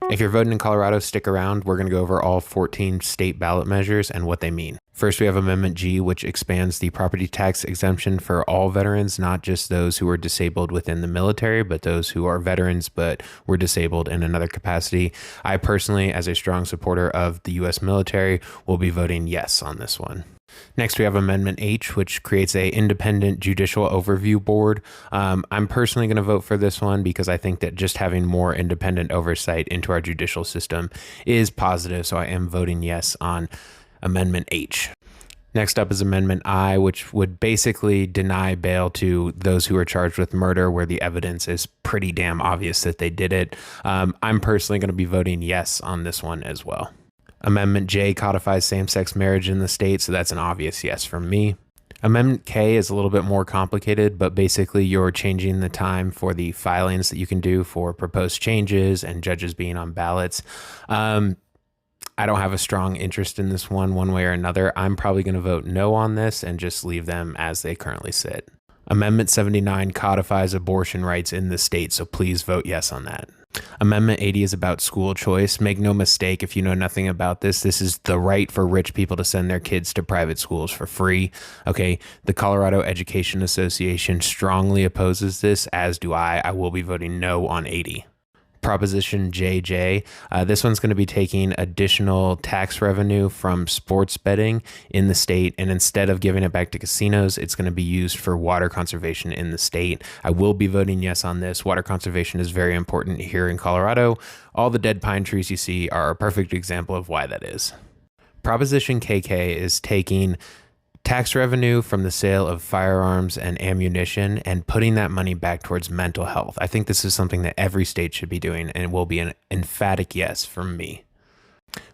If you're voting in Colorado, stick around. We're going to go over all 14 state ballot measures and what they mean. First, we have Amendment G, which expands the property tax exemption for all veterans, not just those who are disabled within the military, but those who are veterans but were disabled in another capacity. I personally, as a strong supporter of the U.S. military, will be voting yes on this one. Next, we have Amendment H, which creates a independent judicial overview board. I'm personally going to vote for this one because I think that just having more independent oversight into our judicial system is positive. So I am voting yes on Amendment H. Next up is Amendment I, which would basically deny bail to those who are charged with murder where the evidence is pretty damn obvious that they did it. I'm personally going to be voting yes on this one as well. Amendment J codifies same-sex marriage in the state, so that's an obvious yes from me. Amendment K is a little bit more complicated, but basically you're changing the time for the filings that you can do for proposed changes and judges being on ballots. I don't have a strong interest in this one way or another. I'm probably going to vote no on this and just leave them as they currently sit. Amendment 79 codifies abortion rights in the state, so please vote yes on that. Amendment 80 is about school choice. Make no mistake, if you know nothing about this, this is the right for rich people to send their kids to private schools for free. Okay, the Colorado Education Association strongly opposes this, as do I. I will be voting no on 80. Proposition JJ. This one's going to be taking additional tax revenue from sports betting in the state, and instead of giving it back to casinos, it's going to be used for water conservation in the state. I will be voting yes on this. Water conservation is very important here in Colorado. All the dead pine trees you see are a perfect example of why that is. Proposition KK is taking tax revenue from the sale of firearms and ammunition and putting that money back towards mental health. I think this is something that every state should be doing, and it will be an emphatic yes from me.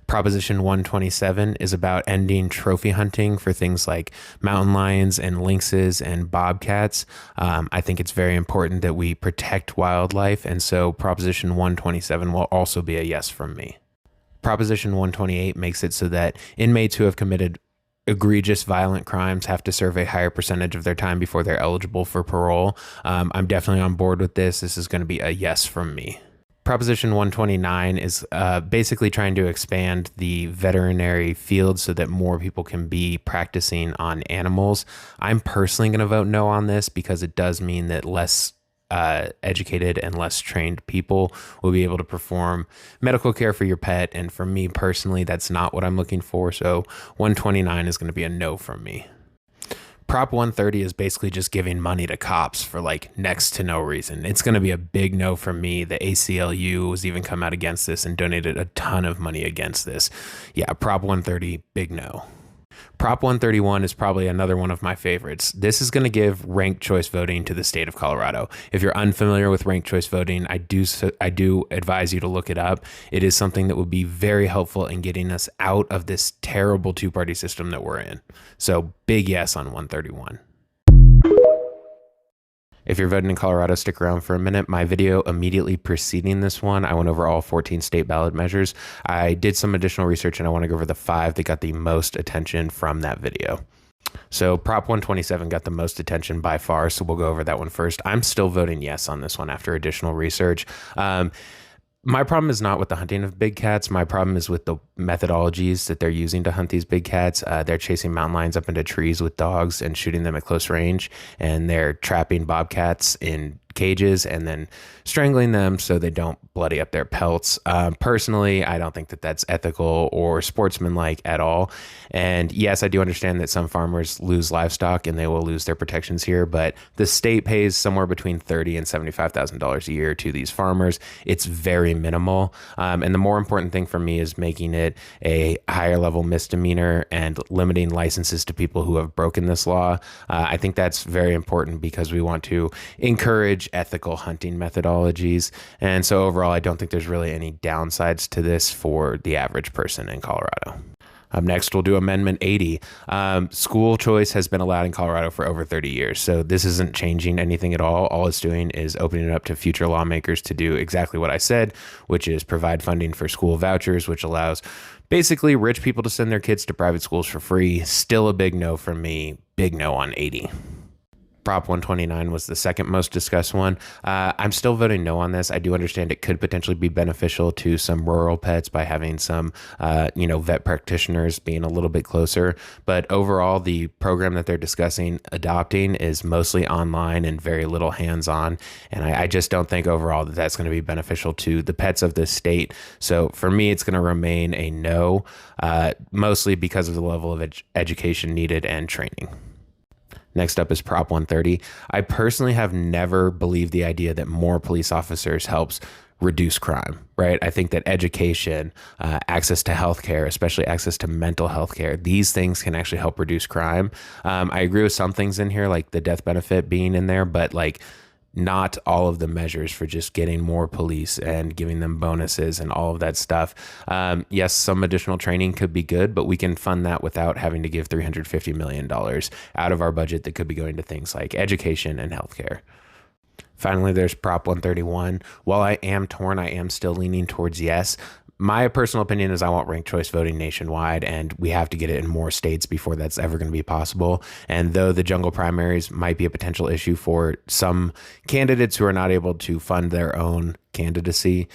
Proposition 127 is about ending trophy hunting for things like mountain lions and lynxes and bobcats. I think it's very important that we protect wildlife, and so Proposition 127 will also be a yes from me. Proposition 128 makes it so that inmates who have committed egregious violent crimes have to serve a higher percentage of their time before they're eligible for parole. I'm definitely on board with this. This is going to be a yes from me. Proposition 129 is basically trying to expand the veterinary field so that more people can be practicing on animals. I'm personally going to vote no on this because it does mean that less educated and less trained people will be able to perform medical care for your pet. And for me personally, that's not what I'm looking for. So 129 is going to be a no from me. Prop 130 is basically just giving money to cops for like next to no reason. It's going to be a big no from me. The ACLU has even come out against this and donated a ton of money against this. Yeah, Prop 130, big no. Prop 131 is probably another one of my favorites. This is going to give ranked choice voting to the state of Colorado. If you're unfamiliar with ranked choice voting, I do advise you to look it up. It is something that would be very helpful in getting us out of this terrible two-party system that we're in. So big yes on 131. If you're voting in Colorado, stick around for a minute. My video immediately preceding this one, I went over all 14 state ballot measures. I did some additional research and I want to go over the 5 that got the most attention from that video. So Prop 127 got the most attention by far, so we'll go over that one first. I'm still voting yes on this one after additional research. My problem is not with the hunting of big cats. My problem is with the methodologies that they're using to hunt these big cats. They're chasing mountain lions up into trees with dogs and shooting them at close range. And they're trapping bobcats in cages and then strangling them so they don't bloody up their pelts. Personally, I don't think that that's ethical or sportsmanlike at all. And yes, I do understand that some farmers lose livestock and they will lose their protections here, but the state pays somewhere between $30,000 and $75,000 a year to these farmers. It's very minimal. And the more important thing for me is making it a higher level misdemeanor and limiting licenses to people who have broken this law. I think that's very important because we want to encourage ethical hunting methodologies. And so overall, I don't think there's really any downsides to this for the average person in Colorado. Up next, we'll do Amendment 80. School choice has been allowed in Colorado for over 30 years, so this isn't changing anything at all. All it's doing is opening it up to future lawmakers to do exactly what I said, which is provide funding for school vouchers, which allows basically rich people to send their kids to private schools for free. Still a big no from me. Big no on 80. Prop 129 was the second most discussed one. I'm still voting no on this. I do understand it could potentially be beneficial to some rural pets by having some, vet practitioners being a little bit closer. But overall, the program that they're discussing adopting is mostly online and very little hands-on. And I just don't think overall that that's going to be beneficial to the pets of this state. So for me, it's going to remain a no, mostly because of the level of education needed and training. Next up is Prop 130. I personally have never believed the idea that more police officers helps reduce crime, right? I think that education, access to healthcare, especially access to mental health care, these things can actually help reduce crime. I agree with some things in here, like the death benefit being in there, but like not all of the measures for just getting more police and giving them bonuses and all of that stuff. Yes, some additional training could be good, but we can fund that without having to give $350 million out of our budget that could be going to things like education and healthcare. Finally, there's Prop 131. While I am torn, I am still leaning towards yes. My personal opinion is I want ranked choice voting nationwide, and we have to get it in more states before that's ever going to be possible. And though the jungle primaries might be a potential issue for some candidates who are not able to fund their own candidacy,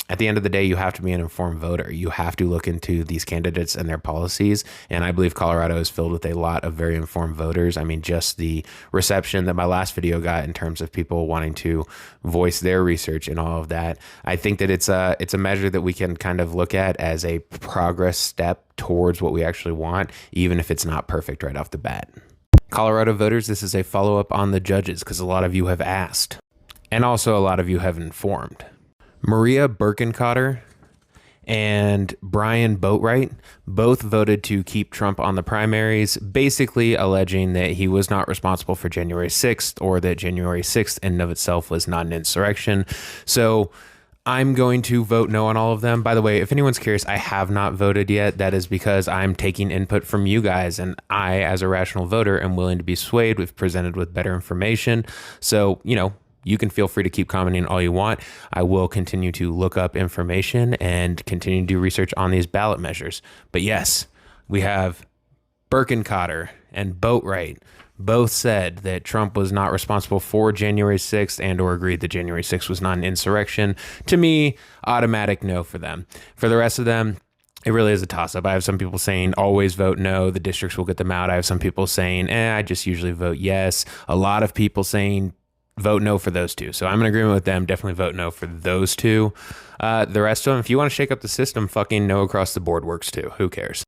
at the end of the day, you have to be an informed voter. You have to look into these candidates and their policies. And I believe Colorado is filled with a lot of very informed voters. I mean, just the reception that my last video got in terms of people wanting to voice their research and all of that. I think that it's a measure that we can kind of look at as a progress step towards what we actually want, even if it's not perfect right off the bat. Colorado voters, this is a follow-up on the judges because a lot of you have asked. And also a lot of you have informed. Maria Birkenkotter and Brian Boatwright both voted to keep Trump on the primaries, basically alleging that he was not responsible for January 6th or that January 6th in and of itself was not an insurrection. So I'm going to vote no on all of them. By the way, if anyone's curious, I have not voted yet. That is because I'm taking input from you guys, and I, as a rational voter, am willing to be swayed if presented with better information. So, you can feel free to keep commenting all you want. I will continue to look up information and continue to do research on these ballot measures. But yes, we have Birkenkotter and Boatwright both said that Trump was not responsible for January 6th and or agreed that January 6th was not an insurrection. To me, automatic no for them. For the rest of them, it really is a toss-up. I have some people saying always vote no, the districts will get them out. I have some people saying, I just usually vote yes. A lot of people saying vote no for those two. So I'm in agreement with them. Definitely vote no for those two. The rest of them, if you want to shake up the system, fucking no across the board works too. Who cares?